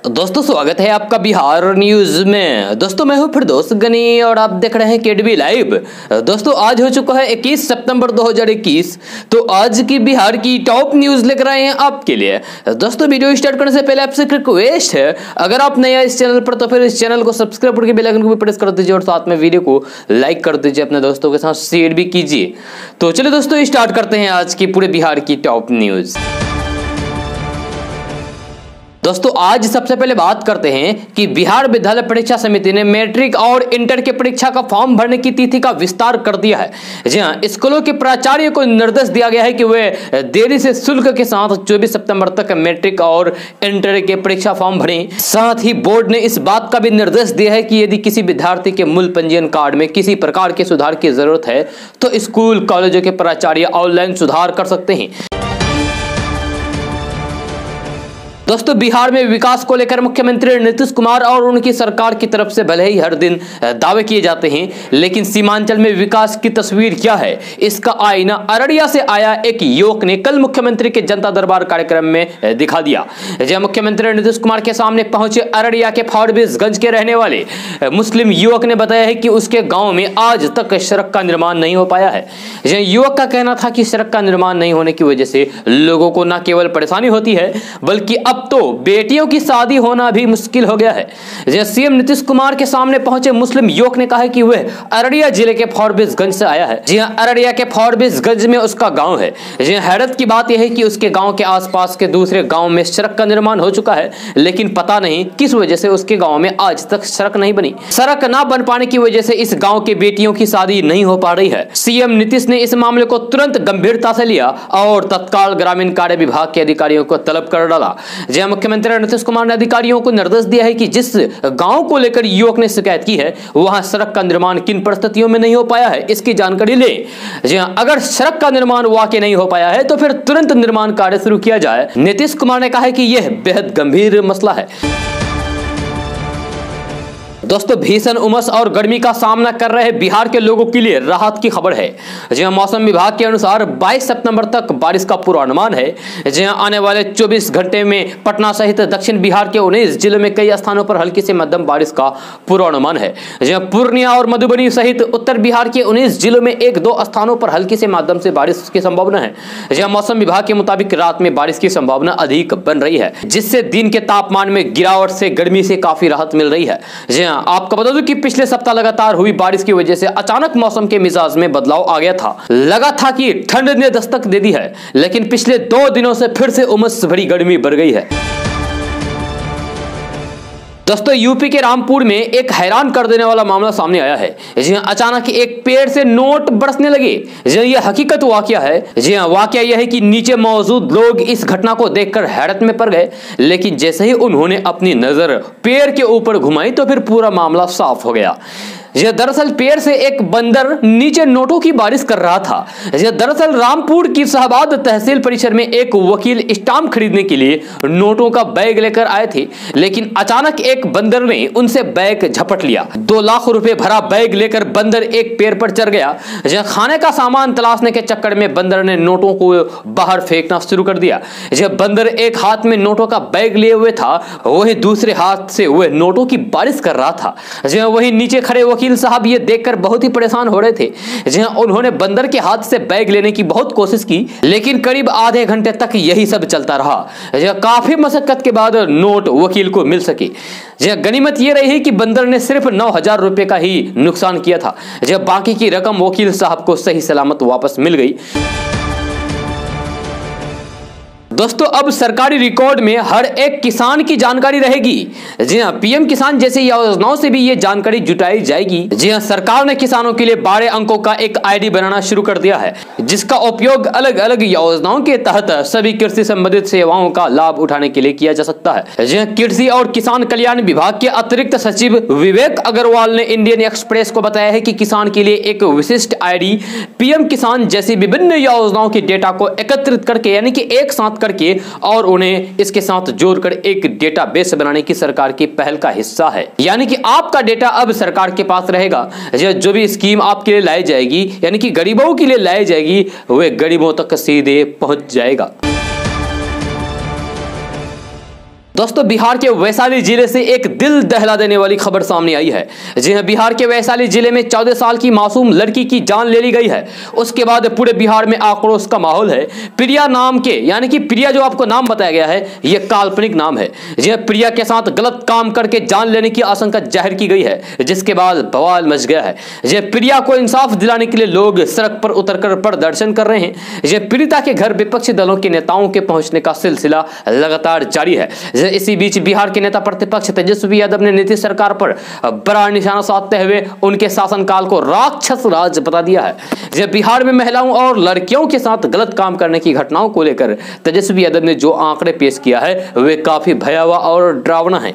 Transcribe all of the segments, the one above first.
दोस्तों स्वागत है आपका बिहार न्यूज में। दोस्तों मैं हूं फिरदौस गनी और आप देख रहे हैं केडीवी लाइव। दोस्तों आज हो चुका है 21 सितंबर 2021। तो आज की बिहार की टॉप न्यूज लेकर आए हैं आपके लिए। दोस्तों वीडियो स्टार्ट करने से पहले आपसे एक रिक्वेस्ट है, अगर आप नया इस चैनल पर तो फिर इस चैनल को सब्सक्राइब करके बेल आइकन को भी प्रेस कर दीजिए और साथ में वीडियो को लाइक कर दीजिए, अपने दोस्तों के साथ शेयर भी कीजिए। तो चलिए दोस्तों स्टार्ट करते हैं आज की पूरे बिहार की टॉप न्यूज। दोस्तों आज सबसे पहले बात करते हैं कि बिहार विद्यालय परीक्षा समिति ने मैट्रिक और इंटर के परीक्षा का फॉर्म भरने की तिथि का विस्तार कर दिया है। जी हां, स्कूलों के प्राचार्य को निर्देश दिया गया है कि वे देरी से शुल्क के साथ 24 सितंबर तक मैट्रिक और इंटर के परीक्षा फॉर्म भरें। साथ ही बोर्ड ने इस बात का भी निर्देश दिया है कि यदि किसी विद्यार्थी के मूल पंजीयन कार्ड में किसी प्रकार के सुधार की जरूरत है तो स्कूल कॉलेजों के प्राचार्य ऑनलाइन सुधार कर सकते हैं। दोस्तों बिहार में विकास को लेकर मुख्यमंत्री नीतीश कुमार और उनकी सरकार की तरफ से भले ही हर दिन दावे किए जाते हैं, लेकिन सीमांचल में विकास की तस्वीर क्या है इसका आईना अररिया से आया एक युवक ने कल मुख्यमंत्री के जनता दरबार कार्यक्रम में दिखा दिया। जब मुख्यमंत्री नीतीश कुमार के सामने पहुंचे अररिया के फारबिसगंज के रहने वाले मुस्लिम युवक ने बताया है कि उसके गाँव में आज तक सड़क का निर्माण नहीं हो पाया है। युवक का कहना था कि सड़क का निर्माण नहीं होने की वजह से लोगों को न केवल परेशानी होती है बल्कि अब तो बेटियों की शादी होना भी मुश्किल हो गया है। सीएम नीतीश कुमार के सामने पहुंचे मुस्लिम युवक ने कहा है कि वह अररिया जिले के फारबिसगंज से आया है। जी हां, अररिया के फारबिसगंज में उसका गांव है। जी हां, हैरत की बात यह है कि उसके गांव के आसपास के दूसरे गांव में सड़क का निर्माण हो चुका है, लेकिन पता नहीं किस वजह से उसके गांव में आज तक सड़क नहीं बनी। सड़क ना बन पाने की वजह से इस गांव के बेटियों की शादी नहीं हो पा रही है। सीएम नीतीश ने इस मामले को तुरंत गंभीरता से लिया और तत्काल ग्रामीण कार्य विभाग के अधिकारियों को तलब कर डाला। मुख्यमंत्री नीतीश कुमार ने अधिकारियों को निर्देश दिया है कि जिस गांव को लेकर युवक ने शिकायत की है वहां सड़क का निर्माण किन परिस्थितियों में नहीं हो पाया है इसकी जानकारी ले। जी हां, अगर सड़क का निर्माण वाकई नहीं हो पाया है तो फिर तुरंत निर्माण कार्य शुरू किया जाए। नीतीश कुमार ने कहा है कि यह बेहद गंभीर मसला है। दोस्तों भीषण उमस और गर्मी का सामना कर रहे बिहार के लोगों के लिए राहत की खबर है। जी हां, मौसम विभाग के अनुसार 22 सितंबर तक बारिश का पूर्वानुमान है। जी हां, आने वाले 24 घंटे में पटना सहित दक्षिण बिहार के 19 जिलों में कई स्थानों पर हल्की से मध्यम बारिश का पूर्वानुमान है। जी हां, पूर्णिया और मधुबनी सहित उत्तर बिहार के 19 जिलों में 1-2 स्थानों पर हल्की से मध्यम से बारिश की संभावना है। जी हां, मौसम विभाग के मुताबिक रात में बारिश की संभावना अधिक बन रही है, जिससे दिन के तापमान में गिरावट से गर्मी से काफी राहत मिल रही है। जी हां, आपको बता दूं कि पिछले सप्ताह लगातार हुई बारिश की वजह से अचानक मौसम के मिजाज में बदलाव आ गया था। लगा था कि ठंड ने दस्तक दे दी है, लेकिन पिछले 2 दिनों से फिर से उमस भरी गर्मी बढ़ गई है। दोस्तों यूपी के रामपुर में एक हैरान कर देने वाला मामला सामने आया है। जी हां, अचानक एक पेड़ से नोट बरसने लगे। जी हां, यह हकीकत वाकया है। जी हां, वाकया यह है कि नीचे मौजूद लोग इस घटना को देखकर हैरत में पड़ गए, लेकिन जैसे ही उन्होंने अपनी नजर पेड़ के ऊपर घुमाई तो फिर पूरा मामला साफ हो गया। यह दरअसल पेड़ से एक बंदर नीचे नोटों की बारिश कर रहा था। यह दरअसल रामपुर की शाहबाद तहसील परिसर में एक वकील स्टाम्प खरीदने के लिए नोटों का बैग लेकर आए थे, लेकिन अचानक एक बंदर ने उनसे बैग झपट लिया। 2 लाख रुपए भरा बैग लेकर बंदर एक पेड़ पर चढ़ गया। यह खाने का सामान तलाशने के चक्कर में बंदर ने नोटों को बाहर फेंकना शुरू कर दिया। जब बंदर एक हाथ में नोटों का बैग लिए हुए था, वही दूसरे हाथ से वह नोटों की बारिश कर रहा था। वही नीचे खड़े वकील साहब ये देखकर बहुत ही परेशान हो रहे थे। जहां उन्होंने बंदर के हाथ से बैग लेने की बहुत कोशिश की, लेकिन करीब आधे घंटे तक यही सब चलता रहा। काफी मशक्कत के बाद नोट वकील को मिल सके। गनीमत ये रही कि बंदर ने सिर्फ 9,000 रुपए का ही नुकसान किया था। जब बाकी की रकम वकील साहब को सही सलामत वापस मिल गई। दोस्तों अब सरकारी रिकॉर्ड में हर एक किसान की जानकारी रहेगी। जी हां, पीएम किसान जैसी योजनाओं से भी ये जानकारी जुटाई जाएगी। जी हां, सरकार ने किसानों के लिए 12 अंकों का एक आईडी बनाना शुरू कर दिया है, जिसका उपयोग अलग अलग योजनाओं के तहत सभी कृषि संबंधित सेवाओं का लाभ उठाने के लिए किया जा सकता है। जी हां, कृषि और किसान कल्याण विभाग के अतिरिक्त सचिव विवेक अग्रवाल ने इंडियन एक्सप्रेस को बताया है कि किसान के लिए एक विशिष्ट आईडी पीएम किसान जैसी विभिन्न योजनाओं के डेटा को एकत्रित करके यानी कि एक साथ करके और उन्हें इसके साथ जोड़कर एक डेटाबेस बनाने की सरकार की पहल का हिस्सा है। यानी कि आपका डेटा अब सरकार के पास रहेगा। जो भी स्कीम आपके लिए लाई जाएगी यानी कि गरीबों के लिए लाई जाएगी, वह गरीबों तक सीधे पहुंच जाएगा। दोस्तों बिहार के वैशाली जिले से एक दिल दहला देने वाली खबर सामने आई है। जी हां, बिहार के वैशाली जिले में 14 साल की मासूम लड़की की जान ले ली गई है। उसके बाद पूरे बिहार में आक्रोश का माहौल है। प्रिया नाम के, यानी कि प्रिया जो आपको नाम बताया गया है, यह काल्पनिक नाम है। जी हां, प्रिया के साथ गलत काम करके जान लेने की आशंका जाहिर की गई है, जिसके बाद बवाल मच गया है। जी हां, प्रिया को इंसाफ दिलाने के लिए लोग सड़क पर उतरकर प्रदर्शन कर रहे हैं। जी हां, पीड़िता के घर विपक्षी दलों के नेताओं के पहुंचने का सिलसिला लगातार जारी है। इसी बीच बिहार के नेता प्रतिपक्ष तेजस्वी यादव ने नीतीश सरकार पर बड़ा निशाना साधते हुए उनके शासनकाल को राक्षस राज बता दिया है। जब बिहार में महिलाओं और लड़कियों के साथ गलत काम करने की घटनाओं को लेकर तेजस्वी यादव ने जो आंकड़े पेश किया है वे काफी भयावह और डरावना है।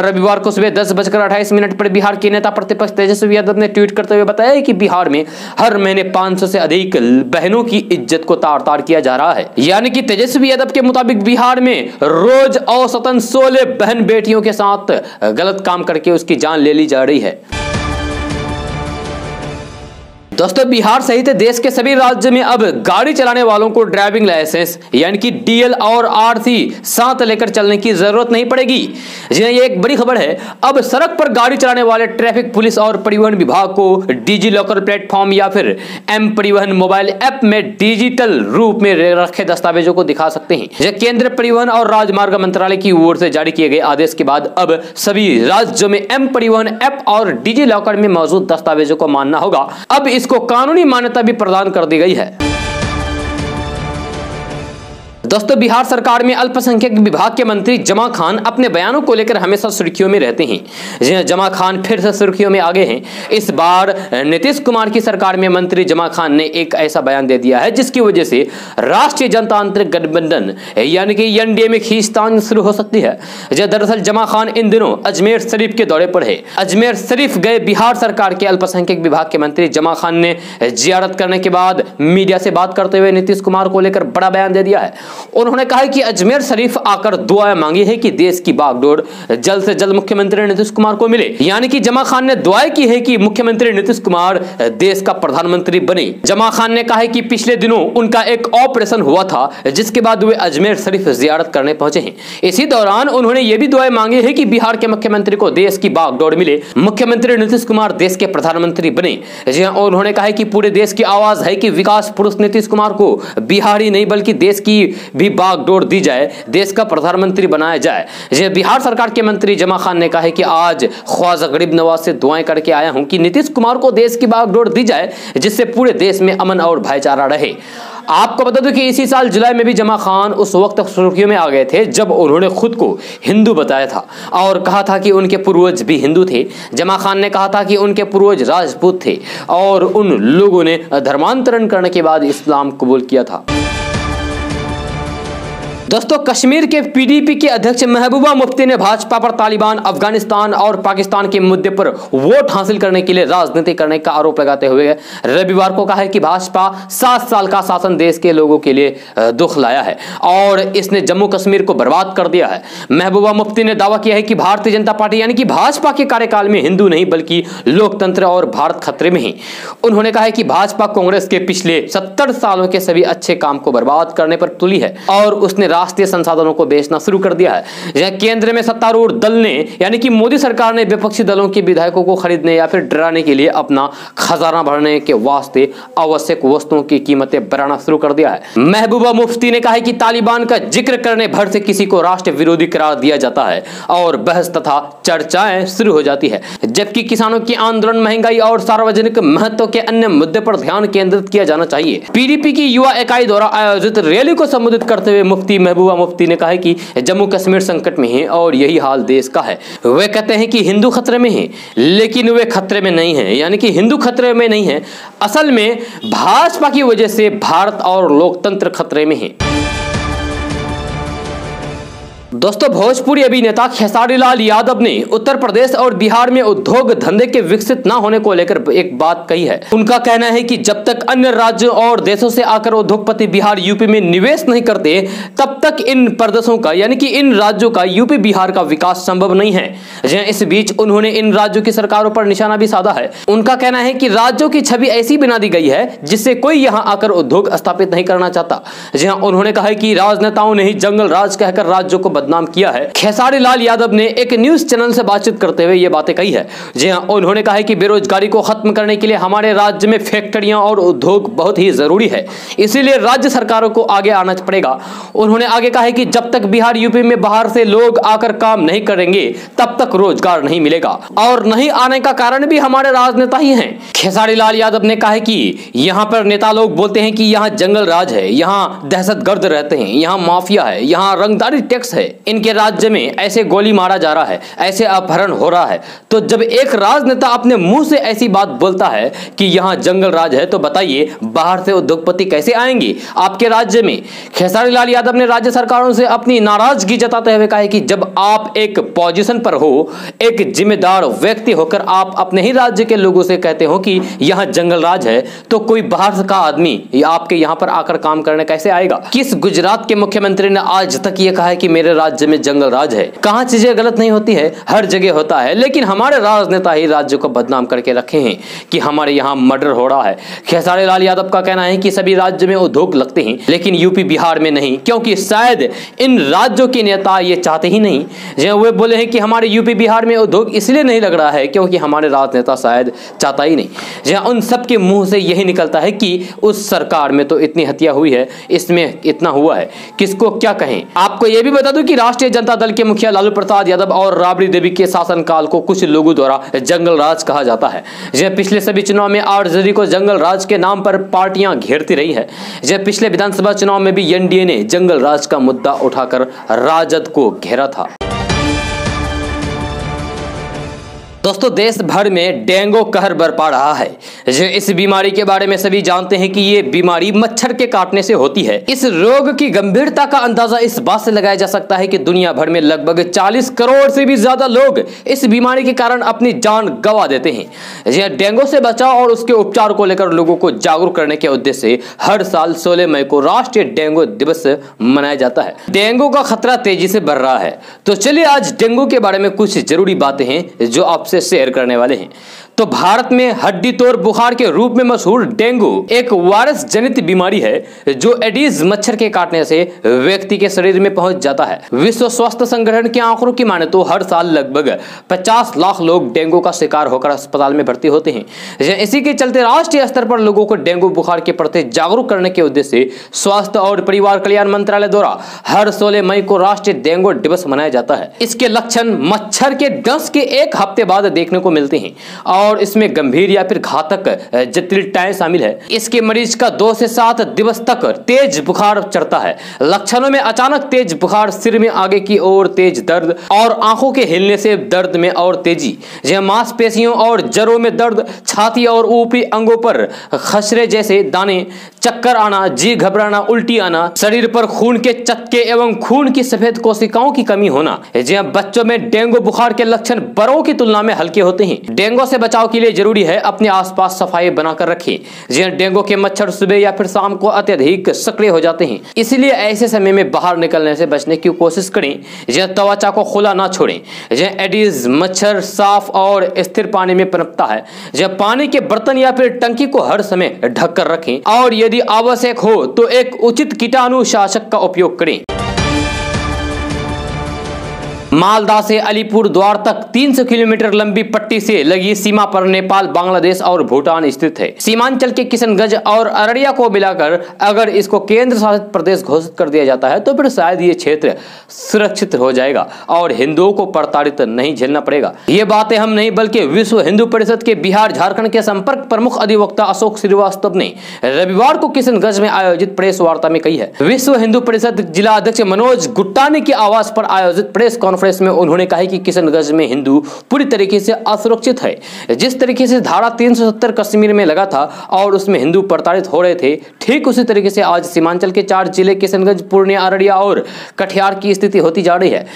रविवार को सुबह 10:28 पर बिहार के नेता प्रतिपक्ष तेजस्वी यादव ने ट्वीट करते हुए बताया कि बिहार में हर महीने 500 से अधिक बहनों की इज्जत को तार तार किया जा रहा है। यानी कि तेजस्वी यादव के मुताबिक बिहार में रोज औसतन 16 बहन बेटियों के साथ गलत काम करके उसकी जान ले ली जा रही है। दोस्तों बिहार सहित देश के सभी राज्य में अब गाड़ी चलाने वालों को ड्राइविंग लाइसेंस यानी कि डीएल और आरसी साथ लेकर चलने की जरूरत नहीं पड़ेगी। ये एक बड़ी खबर है। अब सड़क पर गाड़ी चलाने वाले ट्रैफिक पुलिस और परिवहन विभाग को डिजी लॉकर प्लेटफॉर्म या फिर एम परिवहन मोबाइल ऐप में डिजिटल रूप में रखे दस्तावेजों को दिखा सकते हैं। यह केंद्रीय परिवहन और राजमार्ग मंत्रालय की ओर से जारी किए गए आदेश के बाद अब सभी राज्यों में एम परिवहन ऐप और डिजी लॉकर में मौजूद दस्तावेजों को मानना होगा। अब इसको कानूनी मान्यता भी प्रदान कर दी गई है। दोस्तों बिहार सरकार में अल्पसंख्यक विभाग के मंत्री जमा खान अपने बयानों को लेकर हमेशा सुर्खियों में रहते हैं। जमा खान फिर से सुर्खियों में आ गए हैं। इस बार नीतीश कुमार की सरकार में मंत्री जमा खान ने एक ऐसा बयान दे दिया है जिसकी वजह से राष्ट्रीय जनतांत्रिक गठबंधन यानी कि एनडीए में खींचतान शुरू हो सकती है। दरअसल जमा खान इन दिनों अजमेर शरीफ के दौरे पर है। अजमेर शरीफ गए बिहार सरकार के अल्पसंख्यक विभाग के मंत्री जमा खान ने जियारत करने के बाद मीडिया से बात करते हुए नीतीश कुमार को लेकर बड़ा बयान दे दिया है। उन्होंने कहा कि अजमेर शरीफ आकर दुआएं मांगी है कि देश की बागडोर जल्द से जल्द मुख्यमंत्री नीतीश कुमार को मिले। यानी कि जमा खान ने दुआएं की है कि मुख्यमंत्री नीतीश कुमार देश का प्रधानमंत्री बने। जमा खान ने कहा है कि पिछले दिनों उनका एक ऑपरेशन हुआ था जिसके बाद वे अजमेर शरीफ जियारत करने पहुंचे हैं। इसी दौरान उन्होंने ये भी दुआएं मांगी है कि बिहार के मुख्यमंत्री को देश की बागडोर मिले, मुख्यमंत्री नीतीश कुमार देश के प्रधानमंत्री बने। उन्होंने कहा कि पूरे देश की आवाज है कि विकास पुरुष नीतीश कुमार को बिहार ही नहीं बल्कि देश की भी बागडोर दी जाए, देश का प्रधानमंत्री बनाया जाए। बिहार सरकार के मंत्री जमा खान ने कहा है कि आज ख्वाजा गरीब नवाज से दुआएं करके आया हूं कि नीतीश कुमार को देश की बागडोर दी जाए जिससे पूरे देश में अमन और भाईचारा रहे। आपको बता दूं कि इसी साल जुलाई में भी जमा खान उस वक्त सुर्खियों में आ गए थे जब उन्होंने खुद को हिंदू बताया था और कहा था कि उनके पूर्वज भी हिंदू थे। जमा खान ने कहा था कि उनके पूर्वज राजपूत थे और उन लोगों ने धर्मांतरण करने के बाद इस्लाम कबूल किया था। दोस्तों कश्मीर के पीडीपी के अध्यक्ष महबूबा मुफ्ती ने भाजपा पर तालिबान, अफगानिस्तान और पाकिस्तान के मुद्दे पर वोट हासिल करने के लिए राजनीति करने का आरोप लगाते हुए रविवार को कहा है कि भाजपा 7 साल का शासन देश के लोगों के लिए दुख लाया है और इसने जम्मू कश्मीर को बर्बाद कर दिया है। महबूबा मुफ्ती ने दावा किया है कि भारतीय जनता पार्टी यानी कि भाजपा के कार्यकाल में हिंदू नहीं बल्कि लोकतंत्र और भारत खतरे में है। उन्होंने कहा है कि भाजपा कांग्रेस के पिछले 70 सालों के सभी अच्छे काम को बर्बाद करने पर तुली है और उसने राष्ट्रीय संसाधनों को बेचना शुरू कर दिया है। केंद्र में सत्तारूढ़ दल ने यानी कि मोदी सरकार ने विपक्षी दलों के विधायकों को खरीदने या फिर डराने के लिए अपना खजाना भरने के वास्ते आवश्यक वस्तुओं की कीमतें बढ़ाना शुरू कर दिया है। महबूबा मुफ्ती ने कहा है कि तालिबान का जिक्र करने भर से किसी को राष्ट्र विरोधी करार दिया जाता है और बहस तथा चर्चाएं शुरू हो जाती है, जबकि किसानों की आंदोलन, महंगाई और सार्वजनिक महत्व के अन्य मुद्दे पर ध्यान केंद्रित किया जाना चाहिए। पीडीपी की युवा इकाई द्वारा आयोजित रैली को संबोधित करते हुए महबूबा मुफ्ती ने कहा है कि जम्मू कश्मीर संकट में है और यही हाल देश का है। वे कहते हैं कि हिंदू खतरे में है लेकिन वे खतरे में नहीं है, यानी कि हिंदू खतरे में नहीं है, असल में भाजपा की वजह से भारत और लोकतंत्र खतरे में है। दोस्तों भोजपुरी अभिनेता खेसारी लाल यादव ने उत्तर प्रदेश और बिहार में उद्योग धंधे के विकसित न होने को लेकर एक बात कही है। उनका कहना है कि जब तक अन्य राज्यों और देशों से आकर उद्योगपति बिहार यूपी में निवेश नहीं करते तब तक इन प्रदेशों का यानी कि इन राज्यों का यूपी बिहार का विकास संभव नहीं है। इस बीच उन्होंने इन राज्यों की सरकारों पर निशाना भी साधा है। उनका कहना है कि राज्यों की छवि ऐसी बना दी गई है जिससे कोई यहां आकर उद्योग स्थापित नहीं करना चाहता। उन्होंने कहा है कि राजनेताओं ने ही जंगल राज कहकर राज्यों को बदनाम किया है। खेसारी लाल यादव ने एक न्यूज चैनल से बातचीत करते हुए ये बातें कही है। जी हां, उन्होंने कहा है कि बेरोजगारी को खत्म करने के लिए हमारे राज्य में फैक्ट्रियां और उद्योग बहुत ही जरूरी है, इसीलिए राज्य सरकारों को आगे आना पड़ेगा। उन्होंने आगे कहा है कि जब तक बिहार यूपी में बाहर से लोग आकर काम नहीं करेंगे तब तक रोजगार नहीं मिलेगा, और नहीं आने का कारण भी हमारे राजनेता ही हैं। खेसारी लाल यादव ने कहा है कि यहाँ पर नेता लोग बोलते हैं कि यहाँ जंगल राज है, यहाँ दहशतगर्द रहते हैं, यहाँ माफिया है, यहाँ रंगदारी टैक्स है, इनके राज्य में ऐसे गोली मारा जा रहा है, ऐसे अपहरण हो रहा है। तो जब एक राजनेता अपने मुंह से ऐसी बात बोलता है कि यहाँ जंगल राज है, तो बताइए बाहर से उद्योगपति कैसे आएंगे आपके राज्य में। खेसारी लाल यादव ने राज्य सरकारों से अपनी नाराजगी जताते हुए कहा है कि जब आप एक पोजीशन पर हो, एक जिम्मेदार व्यक्ति होकर आप अपने ही राज्य के लोगों से कहते हो कि यहाँ जंगल राज है, तो कोई बाहर का आदमी आपके यहाँ पर आकर काम करने कैसे आएगा। किस गुजरात के मुख्यमंत्री ने आज तक ये कहा है कि मेरे राज्य में जंगल राज है। कहां चीजें गलत नहीं होती है, हर जगह होता है, लेकिन हमारे राजनेता ही राज्य को बदनाम करके रखे हैं कि हमारे यहाँ मर्डर हो रहा है। खेसारी लाल यादव का कहना है कि सभी राज्य में उद्योग लगते हैं, लेकिन यूपी बिहार में नहीं, क्योंकि शायद इन राज्यों के नेता ये चाहते ही नहीं। जो वे बोले हैं कि हमारे यूपी बिहार में उद्योग इसलिए नहीं लग रहा है क्योंकि हमारे राजनेता शायद चाहता ही नहीं। जहां उन सबके मुंह से यही निकलता है कि उस सरकार में तो इतनी हत्या हुई है, इसमें इतना हुआ है, किसको क्या कहें। आपको यह भी बता दूं कि राष्ट्रीय जनता दल के मुखिया लालू प्रसाद यादव और राबड़ी देवी के शासनकाल को कुछ लोगों द्वारा जंगल राज कहा जाता है। जब पिछले सभी चुनाव में आरजेडी को जंगल राज के नाम पर पार्टियां घेरती रही है। जब पिछले विधानसभा चुनाव में भी एनडीए ने जंगल राज का मुद्दा उठाकर राजद को घेरा था। दोस्तों, देश भर में डेंगू कहर बरपा रहा है। जो इस बीमारी के बारे में सभी जानते हैं कि ये बीमारी मच्छर के काटने से होती है। इस रोग की गंभीरता का अंदाजा इस बात से लगाया जा सकता है कि दुनिया भर में लगभग 40 करोड़ से भी ज्यादा लोग इस बीमारी के कारण अपनी जान गंवा देते हैं। यह डेंगू से बचाव और उसके उपचार को लेकर लोगों को जागरूक करने के उद्देश्य से हर साल 16 मई को राष्ट्रीय डेंगू दिवस मनाया जाता है। डेंगू का खतरा तेजी से बढ़ रहा है, तो चलिए आज डेंगू के बारे में कुछ जरूरी बातें हैं जो आपसे शेयर करने वाले हैं। तो भारत में हड्डी तोड़ बुखार के रूप में मशहूर डेंगू एक वायरस जनित बीमारी है जो एडीज मच्छर के काटने से व्यक्ति के शरीर में पहुंच जाता है। विश्व स्वास्थ्य संगठन के आंकड़ों की माने तो हर साल लगभग 50 लाख लोग डेंगू का शिकार होकर अस्पताल में भर्ती होते हैं। इसी के चलते राष्ट्रीय स्तर पर लोगों को डेंगू बुखार के प्रति जागरूक करने के उद्देश्य से स्वास्थ्य और परिवार कल्याण मंत्रालय द्वारा हर 16 मई को राष्ट्रीय डेंगू दिवस मनाया जाता है। इसके लक्षण मच्छर के डंस के एक हफ्ते बाद देखने को मिलते हैं और इसमें गंभीर या फिर घातक जटिलताएं शामिल है। इसके मरीज का 2 से 7 दिवस तक तेज बुखार चढ़ता है। लक्षणों में अचानक तेज बुखार, सिर में आगे की ओर तेज दर्द और आंखों के हिलने से दर्द में और तेजी, मांसपेशियों और जड़ों में दर्द, छाती और ऊपरी अंगों पर खसरे जैसे दाने, चक्कर आना, जी घबराना, उल्टी आना, शरीर पर खून के चटके एवं खून की सफेद कोशिकाओं की कमी होना। बच्चों में डेंगू बुखार के लक्षण बड़ों की तुलना में हल्के होते हैं। डेंगू से बचाव के लिए जरूरी है अपने आसपास सफाई बनाकर रखें। डेंगू के मच्छर सुबह या फिर शाम को अत्यधिक सक्रिय हो जाते हैं, इसलिए ऐसे समय में बाहर निकलने से बचने की कोशिश करें। त्वचा को खुला ना छोड़ें। एडीज मच्छर साफ और स्थिर पानी में पनपता है। पानी के बर्तन या फिर टंकी को हर समय ढककर रखें और यदि आवश्यक हो तो एक उचित कीटाणुनाशक का उपयोग करें। मालदा से अलीपुर द्वार तक 300 किलोमीटर लंबी पट्टी से लगी सीमा पर नेपाल, बांग्लादेश और भूटान स्थित है। सीमांचल के किशनगंज और अररिया को मिलाकर अगर इसको केंद्र शासित प्रदेश घोषित कर दिया जाता है तो फिर शायद ये क्षेत्र सुरक्षित हो जाएगा और हिंदुओं को प्रताड़ित नहीं झेलना पड़ेगा। ये बातें हम नहीं बल्कि विश्व हिंदू परिषद के बिहार झारखंड के संपर्क प्रमुख अधिवक्ता अशोक श्रीवास्तव ने रविवार को किशनगंज में आयोजित प्रेस वार्ता में कही है। विश्व हिंदू परिषद जिला अध्यक्ष मनोज गुट्टानी के आवास पर आयोजित प्रेस कॉन्फ्रेंस में उन्होंने कहा कि किशनगंज में हिंदू पूरी तरीके से असुरक्षित है। जिस तरीके से धारा 370 कश्मीर में लगा था और उसमें हिंदू प्रताड़ित हो रहे थे, ठीक उसी तरीके से आज सीमांचल के 4 जिले किशनगंज, पूर्णिया, अररिया और कटिहार की स्थिति होती जा रही है।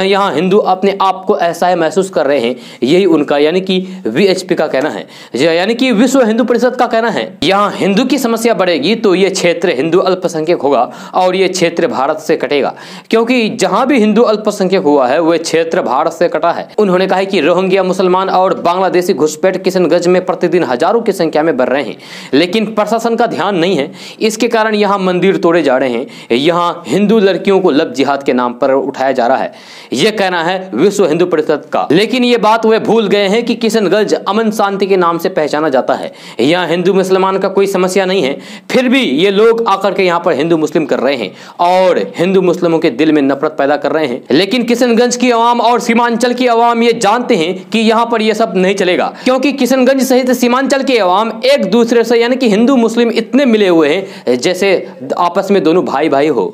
यहाँ हिंदू अपने आप को असहाय महसूस कर रहे हैं। यही उनका यानी कि वीएचपी का कहना है, यानी कि विश्व हिंदू परिषद का कहना है। यहाँ हिंदू की समस्या बढ़ेगी तो ये क्षेत्र हिंदू अल्पसंख्यक होगा और ये क्षेत्र भारत से कटेगा, क्योंकि जहां भी हिंदू अल्पसंख्यक हुआ है है वह क्षेत्र भारत से कटा है। उन्होंने कहा कि रोहिंग्या मुसलमान और बांग्लादेशी घुसपैठ किशनगंज में प्रतिदिन हजारों की संख्या में बढ़ रहे हैं, लेकिन प्रशासन का ध्यान नहीं है। इसके कारण यहाँ मंदिर तोड़े जा रहे हैं, यहाँ हिंदू लड़कियों को लव जिहाद के नाम पर उठाया जा रहा है, यह कहना है विश्व हिंदू परिषद का। लेकिन ये बात वे भूल गए हैं कि किशनगंज अमन शांति के नाम से पहचाना जाता है। यहाँ हिंदू मुसलमान का कोई समस्या नहीं है, फिर भी ये लोग आकर के यहाँ पर हिंदू मुस्लिम कर रहे हैं और हिंदू मुस्लिमों के दिल में नफरत पैदा कर रहे हैं। लेकिन किशनगंज की आवाम और सीमांचल की आवाम ये जानते हैं कि यहाँ पर यह सब नहीं चलेगा, क्योंकि किशनगंज सहित सीमांचल की आवाम एक दूसरे से यानी कि हिंदू मुस्लिम इतने मिले हुए हैं जैसे आपस में दोनों भाई भाई हो।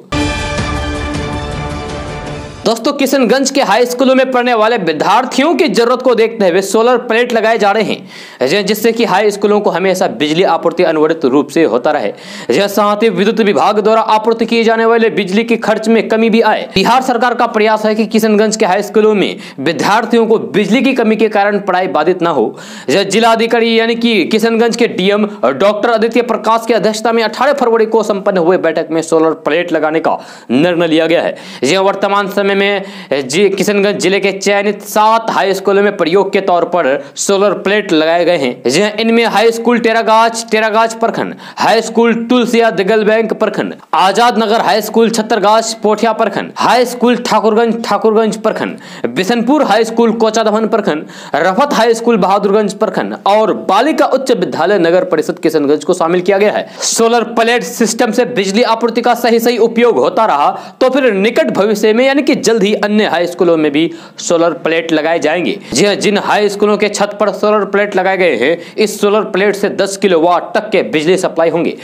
दोस्तों, किशनगंज के हाई स्कूलों में पढ़ने वाले विद्यार्थियों की जरूरत को देखते हुए सोलर प्लेट लगाए जा रहे हैं, जिससे कि हाई स्कूलों को हमेशा बिजली आपूर्ति अनवरत रूप से होता रहे। साथ ही विद्युत विभाग द्वारा आपूर्ति किए जाने वाले बिजली के खर्च में कमी भी आए। बिहार सरकार का प्रयास है कि किशनगंज के हाई स्कूलों में विद्यार्थियों को बिजली की कमी के कारण पढ़ाई बाधित न हो। जिलाधिकारी यानी कि किशनगंज के डीएम डॉक्टर आदित्य प्रकाश की अध्यक्षता में 18 फरवरी को संपन्न हुए बैठक में सोलर प्लेट लगाने का निर्णय लिया गया है। वर्तमान समय में किशनगंज जिले के चयनित 7 हाई स्कूलों में प्रयोग के तौर पर सोलर प्लेट लगाए गए हैं। इनमें हाई स्कूल टेरागाछ प्रखंड, हाई स्कूल तुलसिया दिगल बैंक प्रखंड, आजाद नगर हाई स्कूल छत्तरगाछ पोठिया प्रखंड, हाई स्कूल ठाकुरगंज प्रखंड, बिशनपुर हाई स्कूल कोचाधवन प्रखंड, रफत हाई स्कूल बहादुरगंज प्रखंड और बालिका उच्च विद्यालय नगर परिषद किशनगंज को शामिल किया गया है। सोलर प्लेट सिस्टम से बिजली आपूर्ति का सही उपयोग होता रहा तो फिर निकट भविष्य में यानी कि जल्द ही अन्य हाई स्कूलों में भी सोलर प्लेट लगाए जाएंगे। जिन हाई स्कूलों के छत पर सोलर प्लेट लगाए गए हैं, इस सोलर प्लेट से 10 किलोवाट तक के बिजली सप्लाई होंगे।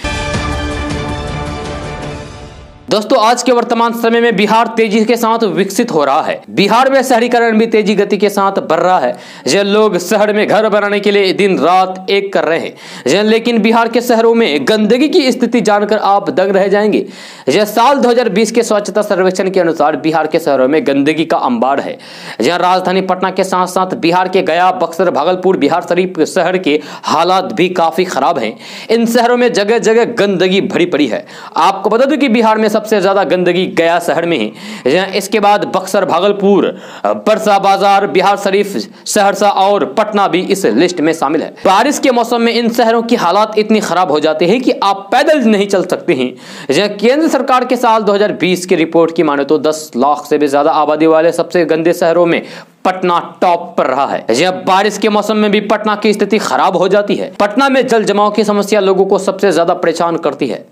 दोस्तों, आज के वर्तमान समय में बिहार तेजी के साथ विकसित हो रहा है। बिहार में शहरीकरण भी तेजी गति के साथ बढ़ रहा है। लोग शहर में घर बनाने के लिए दिन रात एक कर रहे हैं, लेकिन बिहार के शहरों में गंदगी की स्थिति जानकर आप दंग रह जाएंगे। साल 2020 के स्वच्छता सर्वेक्षण के अनुसार बिहार के शहरों में गंदगी का अंबार है। राजधानी पटना के साथ साथ बिहार के गया, बक्सर, भागलपुर, बिहार शरीफ शहर के हालात भी काफी खराब हैं। इन शहरों में जगह जगह गंदगी भरी पड़ी है। आपको बता दूं कि बिहार में सबसे ज्यादा गंदगी गया शहर में है। इसके बाद बक्सर, भागलपुर, परसा बाजार, बिहार शरीफ, सहरसा और पटना भी इस लिस्ट में शामिल है। बारिश के मौसम में इन शहरों की हालात इतनी खराब हो जाती है कि आप पैदल नहीं चल सकते हैं। केंद्र सरकार के साल 2020 की रिपोर्ट की माने तो 10 लाख से भी ज्यादा आबादी वाले सबसे गंदे शहरों में पटना टॉप पर रहा है। जब बारिश के मौसम में भी पटना की स्थिति खराब हो जाती है। पटना में जल जमाव की समस्या लोगों को सबसे ज्यादा परेशान करती है।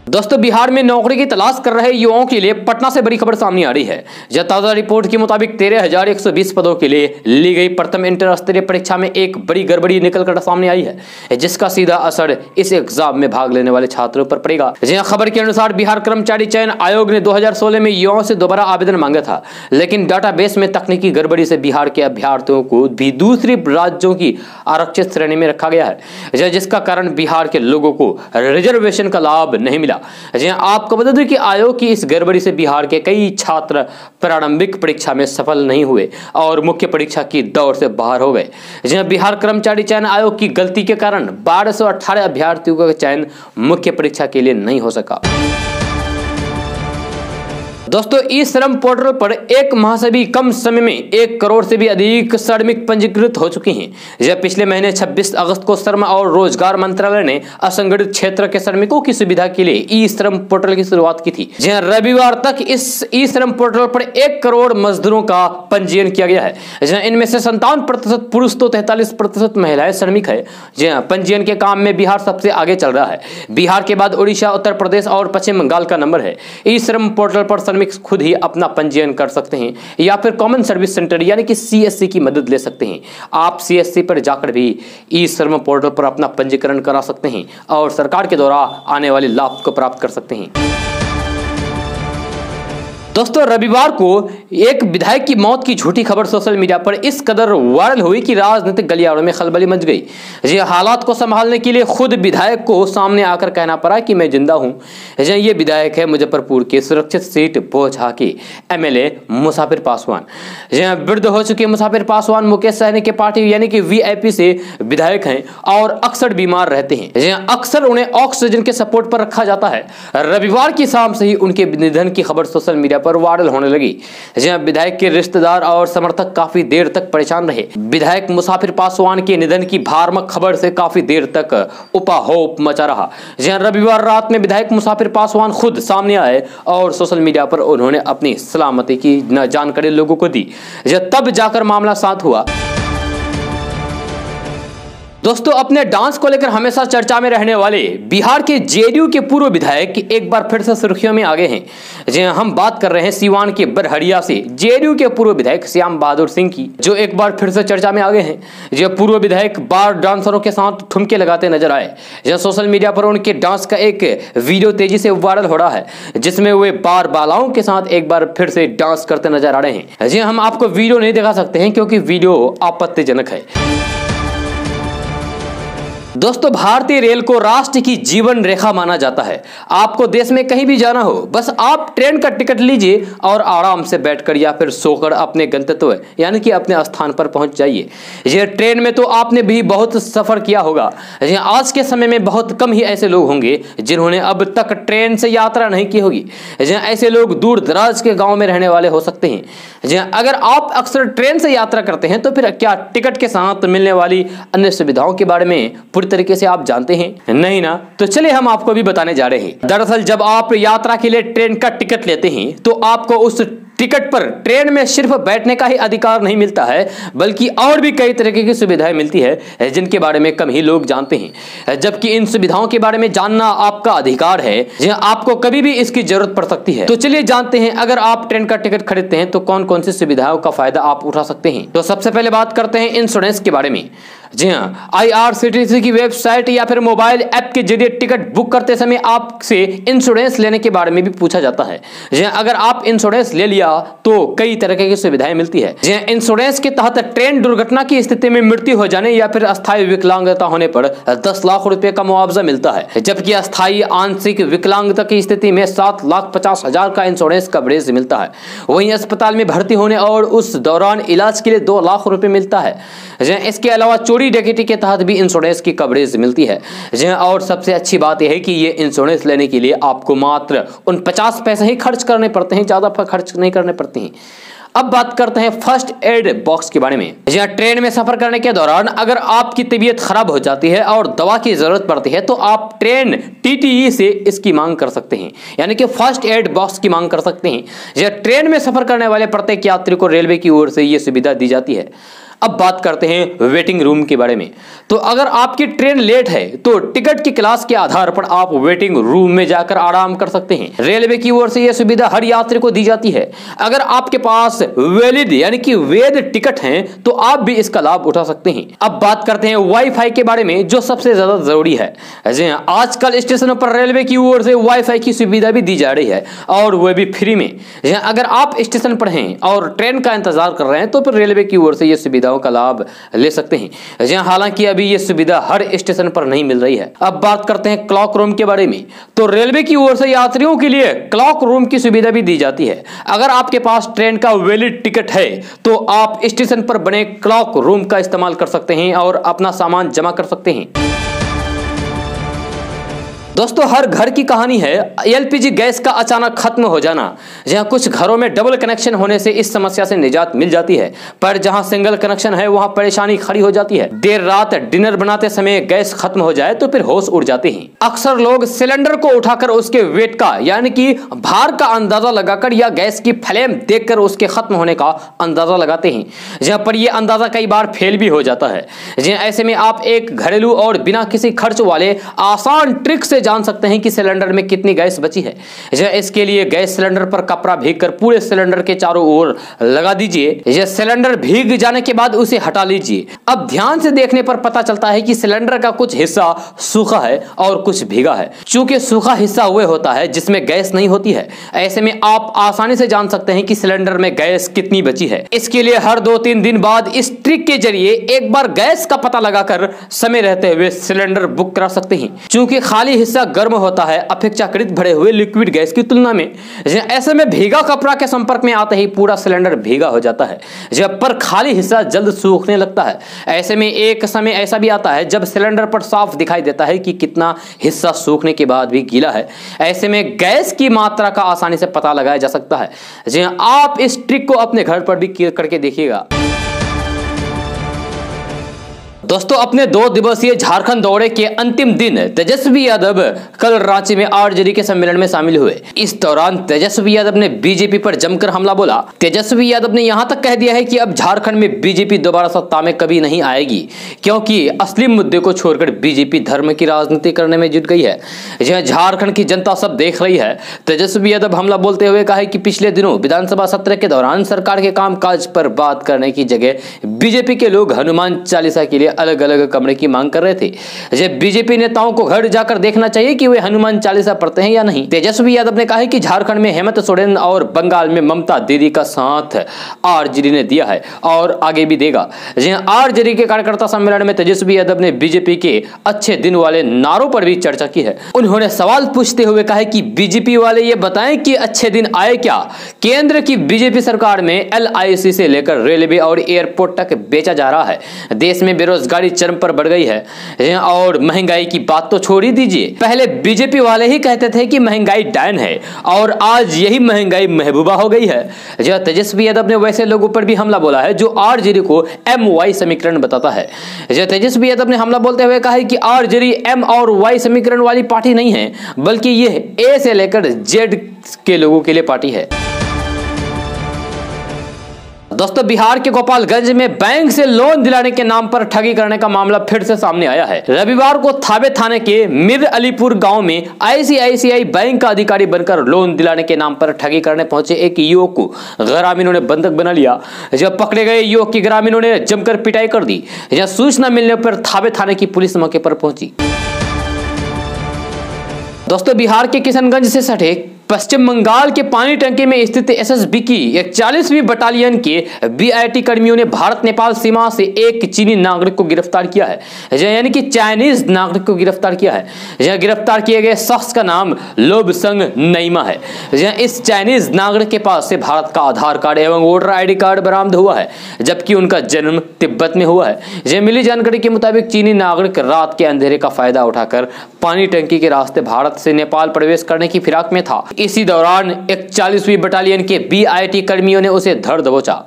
दोस्तों, बिहार में नौकरी की तलाश कर रहे युवाओं के लिए पटना से बड़ी खबर सामने आ रही है। ताजा रिपोर्ट के मुताबिक 13,120 पदों के लिए ली गई प्रथम इंटर स्तरीय परीक्षा में एक बड़ी गड़बड़ी निकलकर सामने आई है, जिसका सीधा असर इस एग्जाम में भाग लेने वाले छात्रों पर पड़ेगा। खबर के अनुसार बिहार कर्मचारी चयन आयोग ने 2016 में युवाओं से दोबारा आवेदन मांगा था, लेकिन डाटाबेस में तकनीकी गड़बड़ी से बिहार के अभ्यर्थियों को भी दूसरी राज्यों की आरक्षित श्रेणी में रखा गया है, जिसका कारण बिहार के लोगों को रिजर्वेशन का लाभ नहीं मिला। आपको बता दें कि आयोग की इस गड़बड़ी से बिहार के कई छात्र प्रारंभिक परीक्षा में सफल नहीं हुए और मुख्य परीक्षा की दौड़ से बाहर हो गए। बिहार कर्मचारी चयन आयोग की गलती के कारण 1218 अभ्यर्थियों का चयन मुख्य परीक्षा के लिए नहीं हो सका। दोस्तों, ई श्रम पोर्टल पर एक माह से भी कम समय में 1 करोड़ से भी अधिक श्रमिक पंजीकृत हो चुके हैं। पिछले महीने 26 अगस्त को श्रम और रोजगार मंत्रालय ने असंगठित क्षेत्र के श्रमिकों की सुविधा के लिए ई श्रम पोर्टल की शुरुआत की थी। रविवार तक इस ई श्रम पोर्टल पर 1 करोड़ मजदूरों का पंजीयन किया गया है। इनमें से 57% पुरुष तो 43% महिलाएं श्रमिक है। पंजीयन के काम में बिहार सबसे आगे चल रहा है। बिहार के बाद उड़ीसा, उत्तर प्रदेश और पश्चिम बंगाल का नंबर है। ई श्रम पोर्टल पर खुद ही अपना पंजीयन कर सकते हैं या फिर कॉमन सर्विस सेंटर यानी कि सीएससी की मदद ले सकते हैं। आप सीएससी पर जाकर भी ई श्रम पोर्टल पर अपना पंजीकरण करा सकते हैं और सरकार के द्वारा आने वाले लाभ को प्राप्त कर सकते हैं। दोस्तों, रविवार को एक विधायक की मौत की झूठी खबर सोशल मीडिया पर इस कदर वायरल हुई कि राजनीतिक गलियारों में खलबली मच गई। हालात को संभालने के लिए खुद विधायक को सामने आकर कहना पड़ा कि मैं जिंदा हूं। ये विधायक है मुजफ्फरपुर के सुरक्षित सीट बोझा के एमएलए मुसाफिर पासवान। वृद्ध हो चुके मुसाफिर पासवान मुकेश सहनी के पार्टी यानी कि वीआईपी से विधायक हैं और अक्सर बीमार रहते हैं। अक्सर उन्हें ऑक्सीजन के सपोर्ट पर रखा जाता है। रविवार की शाम से ही उनके निधन की खबर सोशल मीडिया पर वायरल होने लगी। जहां विधायक के रिश्तेदार और समर्थक काफी देर तक परेशान रहे। विधायक मुसाफिर पासवान के निधन की भयानक खबर से काफी देर तक ऊपाहोप मचा रहा। जहां रविवार रात में विधायक मुसाफिर पासवान खुद सामने आए और सोशल मीडिया पर उन्होंने अपनी सलामती की जानकारी लोगों को दी। तब जाकर मामला शांत हुआ। दोस्तों, अपने डांस को लेकर हमेशा चर्चा में रहने वाले बिहार के जेडीयू के पूर्व विधायक एक बार फिर से सुर्खियों में आ गए हैं। जी हम बात कर रहे हैं सीवान के बरहड़िया से जेडीयू के पूर्व विधायक श्याम बहादुर सिंह की, जो एक बार फिर से चर्चा में आ गए हैं। जो पूर्व विधायक बार डांसरों के साथ ठुमके लगाते नजर आए। जो सोशल मीडिया पर उनके डांस का एक वीडियो तेजी से वायरल हो रहा है, जिसमें वे बार बालाओं के साथ एक बार फिर से डांस करते नजर आ रहे हैं। जी हम आपको वीडियो नहीं दिखा सकते हैं क्योंकि वीडियो आपत्तिजनक है। दोस्तों, भारतीय रेल को राष्ट्र की जीवन रेखा माना जाता है। आपको देश में कहीं भी जाना हो, बस आप ट्रेन का टिकट लीजिए और आराम से बैठकर या फिर सोकर अपने गंतव्य यानी कि अपने स्थान पर पहुंच जाइए। यह ट्रेन में तो आपने भी बहुत सफर किया होगा। आज के समय में बहुत कम ही ऐसे लोग होंगे जिन्होंने अब तक ट्रेन से यात्रा नहीं की होगी। ऐसे लोग दूर दराज के गाँव में रहने वाले हो सकते हैं। अगर आप अक्सर ट्रेन से यात्रा करते हैं तो फिर क्या टिकट के साथ मिलने वाली अन्य सुविधाओं के बारे में पूरी तरीके से आप जानते हैं? नहीं ना? तो चलिए हम आपको भी बताने जा रहे हैं। दरअसल जब आप यात्रा के लिए ट्रेन का टिकट लेते हैं तो आपको उस टिकट पर ट्रेन में सिर्फ बैठने का ही अधिकार नहीं मिलता है, बल्कि और भी कई तरह की सुविधाएं मिलती है जिनके बारे में कम ही लोग जानते हैं। जबकि इन सुविधाओं के बारे में जानना आपका अधिकार है, आपको कभी भी इसकी जरूरत पड़ सकती है। तो चलिए जानते हैं, अगर आप ट्रेन का टिकट खरीदते हैं तो कौन कौन सी सुविधाओं का फायदा आप उठा सकते हैं। तो सबसे पहले बात करते हैं इंश्योरेंस के बारे में। जी हाँ, IRCTC की वेबसाइट या फिर मोबाइल ऐप के जरिए टिकट बुक करते समय आपसे इंश्योरेंस लेने के बारे में भी पूछा जाता है। जी हाँ, अगर आप इंश्योरेंस ले लिया तो कई तरह की सुविधाएं मिलती है। जी हाँ, इंश्योरेंस के तहत ट्रेन दुर्घटना की स्थिति में मृत्यु हो जाने या फिर अस्थायी विकलांगता होने पर 10 लाख रुपए का मुआवजा मिलता है, जबकि अस्थायी आंशिक विकलांगता की स्थिति में 7,50,000 का इंश्योरेंस कवरेज मिलता है। वहीं अस्पताल में भर्ती होने और उस दौरान इलाज के लिए 2 लाख रुपए मिलता है। इसके अलावा चोरी डकैती के तहत भी इंश्योरेंस की कवरेज मिलती है। और सबसे अच्छी बात यह है कि ये इंश्योरेंस लेने के लिए आपको मात्र 49 पैसे ही खर्च करने पड़ते हैं, ज्यादा खर्च नहीं करने पड़ते हैं। अब बात करते हैं फर्स्ट एड बॉक्स के बारे में। जहाँ ट्रेन में सफर करने के दौरान अगर आपकी तबीयत खराब हो जाती है और दवा की जरूरत पड़ती है तो आप ट्रेन TTE से इसकी मांग कर सकते हैं, यानी कि फर्स्ट एड बॉक्स की मांग कर सकते हैं। जहाँ ट्रेन में सफर करने वाले प्रत्येक यात्री को रेलवे की ओर से यह सुविधा दी जाती है। अब बात करते हैं वेटिंग रूम के बारे में। तो अगर आपकी ट्रेन लेट है तो टिकट की क्लास के आधार पर आप वेटिंग रूम में जाकर आराम कर सकते हैं। रेलवे की ओर से यह सुविधा हर यात्री को दी जाती है। अगर आपके पास वैलिड यानी कि वैध टिकट हैं तो आप भी इसका लाभ उठा सकते हैं। अब बात करते हैं वाईफाई के बारे में, जो सबसे ज्यादा जरूरी है। आजकल स्टेशनों पर रेलवे की ओर से वाईफाई की सुविधा भी दी जा रही है और वह भी फ्री में। अगर आप स्टेशन पर हैं और ट्रेन का इंतजार कर रहे हैं तो फिर रेलवे की ओर से यह सुविधा का लाभ ले सकते हैं। हालांकि अभी यह सुविधा हर स्टेशन पर नहीं मिल रही है। अब बात करते हैं क्लॉक रूम के बारे में। तो रेलवे की ओर से यात्रियों के लिए क्लॉक रूम की सुविधा भी दी जाती है। अगर आपके पास ट्रेन का वैलिड टिकट है तो आप स्टेशन पर बने क्लॉक रूम का इस्तेमाल कर सकते हैं और अपना सामान जमा कर सकते हैं। दोस्तों, हर घर की कहानी है LPG गैस का अचानक खत्म हो जाना। जहां कुछ घरों में डबल कनेक्शन होने से इस समस्या से निजात मिल जाती है, पर जहां सिंगल कनेक्शन है वहां परेशानी खड़ी हो जाती है। देर रात डिनर बनाते समय गैस खत्म हो जाए तो फिर होश उड़ जाते हैं। अक्सर लोग सिलेंडर को उठाकर उसके वेट का यानी कि भार का अंदाजा लगाकर या गैस की फ्लेम देखकर उसके खत्म होने का अंदाजा लगाते हैं, जहां पर यह अंदाजा कई बार फेल भी हो जाता है। ऐसे में आप एक घरेलू और बिना किसी खर्च वाले आसान ट्रिक से जान सकते हैं कि सिलेंडर में कितनी गैस बची है। इसके लिए गैस सिलेंडर पर कपड़ा भीगकर पूरे सिलेंडर के चारों ओर लगा दीजिए। यह सिलेंडर भीग जाने के बाद उसे हटा लीजिए। अब ध्यान से देखने पर पता चलता है कि सिलेंडर का कुछ हिस्सा सूखा है और कुछ भीगा है। चूंकि सूखा हिस्सा वह होता है जिसमें गैस नहीं होती है। ऐसे में आप आसानी से जान सकते हैं कि सिलेंडर में गैस कितनी बची है। इसके लिए हर 2-3 दिन बाद इस ट्रिक के जरिए एक बार गैस का पता लगाकर समय रहते हुए सिलेंडर बुक करा सकते हैं। चूंकि खाली हिस्सा ज़्यादा गर्म होता है अपेक्षाकृत भरे हुए लिक्विड गैस की तुलना में। ऐसे में भीगा कपड़ा के संपर्क में आते ही पूरा सिलेंडर भीगा हो जाता है, जब पर खाली हिस्सा जल्द सूखने लगता है। ऐसे में एक समय ऐसा भी आता है जब सिलेंडर पर साफ दिखाई देता है कि कितना हिस्सा सूखने के बाद भी गीला है। ऐसे में गैस की मात्रा का आसानी से पता लगाया जा सकता है। जी हाँ, आप इस ट्रिक को अपने घर पर भी करके देखिएगा। दोस्तों, अपने 2 दिवसीय झारखंड दौरे के अंतिम दिन तेजस्वी यादव कल रांची में आरजेडी के सम्मेलन में शामिल हुए। इस दौरान तेजस्वी यादव ने बीजेपी पर जमकर हमला बोला। तेजस्वी यादव ने यहां तक कह दिया है कि अब झारखंड में बीजेपी दोबारा सत्ता में कभी नहीं आएगी, क्योंकि असली मुद्दे को छोड़कर बीजेपी धर्म की राजनीति करने में जुट गई है। यह झारखंड की जनता सब देख रही है। तेजस्वी यादव हमला बोलते हुए कहा कि पिछले दिनों विधानसभा सत्र के दौरान सरकार के कामकाज पर बात करने की जगह बीजेपी के लोग हनुमान चालीसा के लिए अलग अलग कमरे की मांग कर रहे थे। बीजेपी नेताओं को घर जाकर देखना चाहिए कि वे हनुमान चालीसा पढ़ते हैं या नहीं। तेजस्वी यादव ने कहा कि झारखंड में हेमंत सोरेन और बंगाल में ममता दीदी का साथ आरजेडी ने दिया है और आगे भी देगा। आरजेडी के कार्यकर्ता सम्मेलन में तेजस्वी यादव ने बीजेपी के अच्छे दिन वाले नारों पर भी चर्चा की है। उन्होंने सवाल पूछते हुए कहा कि बीजेपी वाले ये बताएं कि अच्छे दिन आए क्या। केंद्र की बीजेपी सरकार में LIC से लेकर रेलवे और एयरपोर्ट तक बेचा जा रहा है। देश में बेरोजगारी चरम पर बढ़ गई है और महंगाई की बात तो छोड़ ही दीजिए। पहले बीजेपी वाले ही कहते थे कि महंगाई डायन है और आज यही महंगाई महबूबा हो गई है। तेजस्वी यादव ने वैसे लोगों पर भी हमला बोला है जो आरजेडी को MY समीकरण बताता है। तेजस्वी यादव ने हमला बोलते हुए कहा है कि आरजेडी M और Y समीकरण वाली पार्टी नहीं है, बल्कि यह A से लेकर Z के लोगों के लिए पार्टी है। दोस्तों, बिहार के गोपालगंज में बैंक से लोन दिलाने के नाम पर ठगी करने का मामला फिर से सामने आया है। रविवार को थावे थाने के मिर अलीपुर गांव में ICICI बैंक का अधिकारी बनकर लोन दिलाने के नाम पर ठगी करने पहुंचे एक युवक को ग्रामीणों ने बंधक बना लिया। जब पकड़े गए युवक की ग्रामीणों ने जमकर पिटाई कर दी। सूचना मिलने पर थावे थाने की पुलिस मौके पर पहुंची। दोस्तों, बिहार के किशनगंज से सटे पश्चिम बंगाल के पानी टंकी में स्थित SSB की 41वीं बटालियन के BIT कर्मियों ने भारत नेपाल सीमा से एक चीनी नागरिक को गिरफ्तार किया है, यानी कि चाइनीज नागरिक को गिरफ्तार किया है। यह गिरफ्तार किए गए शख्स का नाम लोबसंग नईमा है। इस चाइनीज नागरिक के पास से भारत का आधार कार्ड एवं वोटर ID कार्ड बरामद हुआ है, जबकि उनका जन्म तिब्बत में हुआ है। मिली जानकारी के मुताबिक चीनी नागरिक रात के अंधेरे का फायदा उठाकर पानी टंकी के रास्ते भारत से नेपाल प्रवेश करने की फिराक में था। इसी दौरान 41वीं बटालियन के BIT कर्मियों ने उसे धर दबोचा।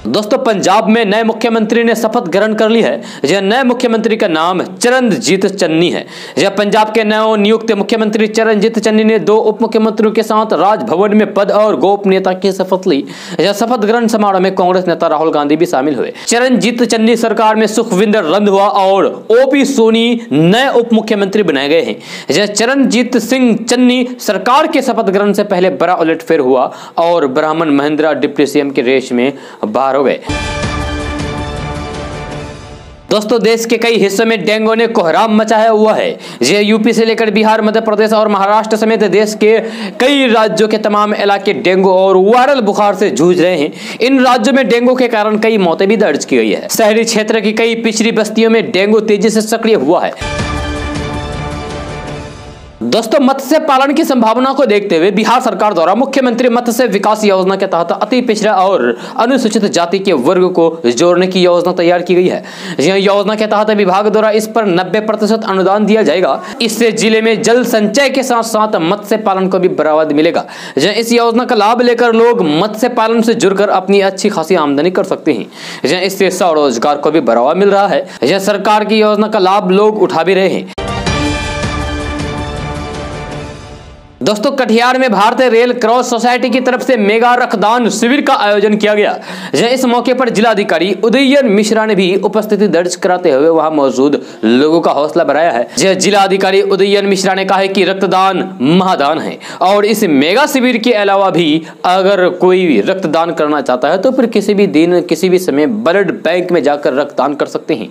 दोस्तों, पंजाब में नए मुख्यमंत्री ने शपथ ग्रहण कर ली है। यह नए मुख्यमंत्री का नाम चरणजीत चन्नी है। यह पंजाब के नव नियुक्त मुख्यमंत्री चरणजीत चन्नी ने 2 उप मुख्यमंत्रियों के साथ राजभवन में पद और गोपनीयता की शपथ ली। यह शपथ ग्रहण समारोह में कांग्रेस नेता राहुल गांधी भी शामिल हुए। चरणजीत चन्नी सरकार में सुखविंदर रंधवा और OP सोनी नए उप मुख्यमंत्री बनाए गए हैं। यह चरणजीत सिंह चन्नी सरकार के शपथ ग्रहण से पहले बड़ा उलटफेर हुआ और ब्राह्मण महेंद्रा डिप्टी CM के रेस में बाहर हो गए। दोस्तों, देश के कई हिस्सों में डेंगू ने कोहराम मचाया हुआ है। यह यूपी से लेकर बिहार, मध्य प्रदेश और महाराष्ट्र समेत देश के कई राज्यों के तमाम इलाके डेंगू और वायरल बुखार से जूझ रहे हैं। इन राज्यों में डेंगू के कारण कई मौतें भी दर्ज की गई है। शहरी क्षेत्र की कई पिछड़ी बस्तियों में डेंगू तेजी से सक्रिय हुआ है। दोस्तों, मत्स्य पालन की संभावना को देखते हुए बिहार सरकार द्वारा मुख्यमंत्री मत्स्य विकास योजना के तहत अति पिछड़ा और अनुसूचित जाति के वर्ग को जोड़ने की योजना तैयार की गई है। यह योजना के तहत विभाग द्वारा इस पर 90% अनुदान दिया जाएगा। इससे जिले में जल संचय के साथ साथ मत्स्य पालन को भी बढ़ावा मिलेगा। इस योजना का लाभ लेकर लोग मत्स्य पालन से जुड़कर अपनी अच्छी खासी आमदनी कर सकते हैं। इससे स्वरोजगार को भी बढ़ावा मिल रहा है। यह सरकार की योजना का लाभ लोग उठा भी रहे हैं। दोस्तों, कटिहार में भारतीय रेल क्रॉस सोसाइटी की तरफ से मेगा रक्तदान शिविर का आयोजन किया गया। इस मौके पर जिलाधिकारी उदयन मिश्रा ने भी उपस्थिति दर्ज कराते हुए वहां मौजूद लोगों का हौसला बढ़ाया है। जिलाधिकारी उदयन मिश्रा ने कहा है कि रक्तदान महादान है और इस मेगा शिविर के अलावा भी अगर कोई रक्तदान करना चाहता है तो फिर किसी भी दिन किसी भी समय ब्लड बैंक में जाकर रक्तदान कर सकते हैं।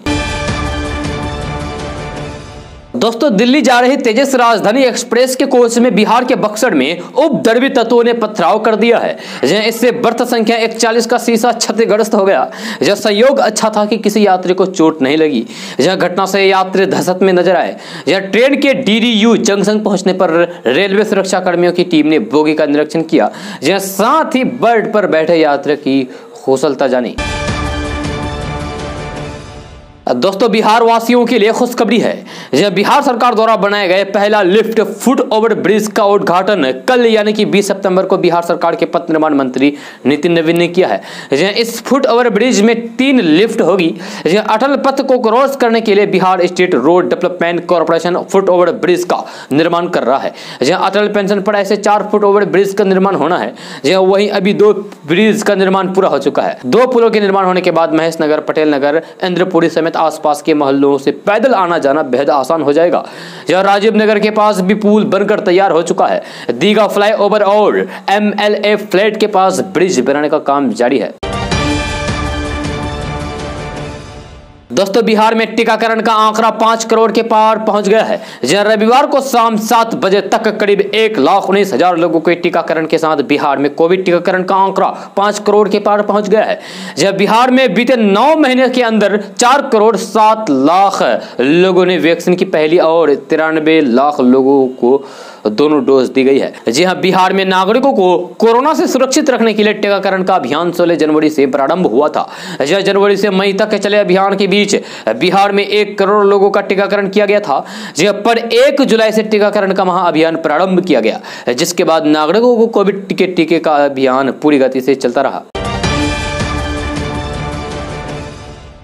दोस्तों, दिल्ली जा रही तेजस राजधानी एक्सप्रेस के कोच में बिहार के बक्सर में उपद्रवी तत्वों ने पथराव कर दिया है। इससे बर्थ संख्या 41 का शीशा क्षतिग्रस्त हो गया। यह संयोग अच्छा था कि किसी यात्री को चोट नहीं लगी। यह घटना से यात्री धसत में नजर आए। यह ट्रेन के DDU जंक्शन पहुंचने पर रेलवे सुरक्षा कर्मियों की टीम ने बोगी का निरीक्षण किया। साथ ही बेड पर बैठे यात्री की कुशलता जानी। दोस्तों, बिहार वासियों के लिए खुशखबरी है। यह बिहार सरकार द्वारा बनाए गए पहला लिफ्ट फुट ओवर ब्रिज का उद्घाटन कल यानी कि 20 सितंबर को बिहार सरकार के पथ निर्माण मंत्री नितिन नवीन ने किया है। इस फुट ओवर ब्रिज में 3 लिफ्ट होगी। अटल पथ को क्रॉस करने के लिए Bihar state road development corporation foot over bridge का निर्माण कर रहा है। अटल पेंशन पर ऐसे 4 फुट ओवर ब्रिज का निर्माण होना है। वहीं अभी 2 ब्रिज का निर्माण पूरा हो चुका है। 2 पुलों के निर्माण होने के बाद महेश नगर, पटेल नगर, इंद्रपुरी समेत आसपास के मोहल्लों से पैदल आना जाना बेहद आसान हो जाएगा। यह राजीव नगर के पास भी पुल बनकर तैयार हो चुका है। दीघा फ्लाईओवर और MLA फ्लैट के पास ब्रिज बनाने का काम जारी है। दोस्तों, बिहार में टीकाकरण का आंकड़ा 5 करोड़ के पार पहुंच गया है। रविवार को शाम 7 बजे तक करीब 1,19,000 लोगों के टीकाकरण के साथ बिहार में कोविड टीकाकरण का आंकड़ा 5 करोड़ के पार पहुंच गया है। बिहार में बीते 9 महीने के अंदर 4 करोड़ 7 लाख लोगों ने वैक्सीन की पहली और 93 लाख लोगों को दोनों डोज दी गई है। जी हां, बिहार में नागरिकों को कोरोना से सुरक्षित रखने के लिए टीकाकरण का अभियान 16 जनवरी से प्रारंभ हुआ था। जनवरी से मई तक चले अभियान के बीच बिहार में 1 करोड़ लोगों का टीकाकरण किया गया था। पर 1 जुलाई से टीकाकरण का महाअभियान प्रारंभ किया गया, जिसके बाद नागरिकों को कोविड के टीके का अभियान पूरी गति से चलता रहा।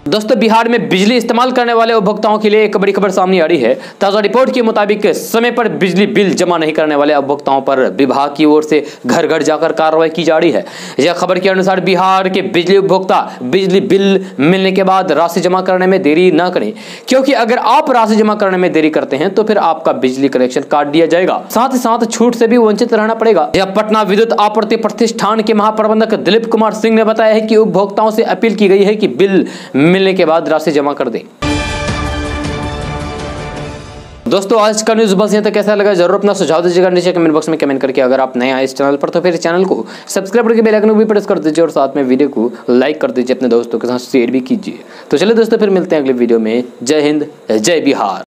दोस्तों, बिहार में बिजली इस्तेमाल करने वाले उपभोक्ताओं के लिए एक बड़ी खबर सामने आ रही है। ताजा रिपोर्ट के मुताबिक समय पर बिजली बिल जमा नहीं करने वाले उपभोक्ताओं पर विभाग की ओर से घर घर जाकर कार्रवाई की जा रही है। यह खबर के अनुसार बिहार के बिजली उपभोक्ता बिजली बिल मिलने के बाद राशि जमा करने में देरी न करें, क्योंकि अगर आप राशि जमा करने में देरी करते हैं तो फिर आपका बिजली कनेक्शन काट दिया जाएगा। साथ ही साथ छूट से भी वंचित रहना पड़ेगा। यह पटना विद्युत आपूर्ति प्रतिष्ठान के महाप्रबंधक दिलीप कुमार सिंह ने बताया है कि उपभोक्ताओं से अपील की गई है कि बिल मिलने के बाद राशि जमा कर दें। दोस्तों, आज का न्यूज़ बस यहाँ तक। कैसा लगा जरूर अपना सुझाव दीजिएगा नीचे कमेंट बॉक्स में कमेंट करके। अगर आप नए आए इस चैनल पर तो फिर चैनल को सब्सक्राइब करके बेल आइकन को भी प्रेस कर दीजिए और साथ में वीडियो को लाइक कर दीजिए, अपने दोस्तों के साथ शेयर भी कीजिए। तो चलिए दोस्तों, फिर मिलते हैं अगले वीडियो में। जय हिंद, जय बिहार।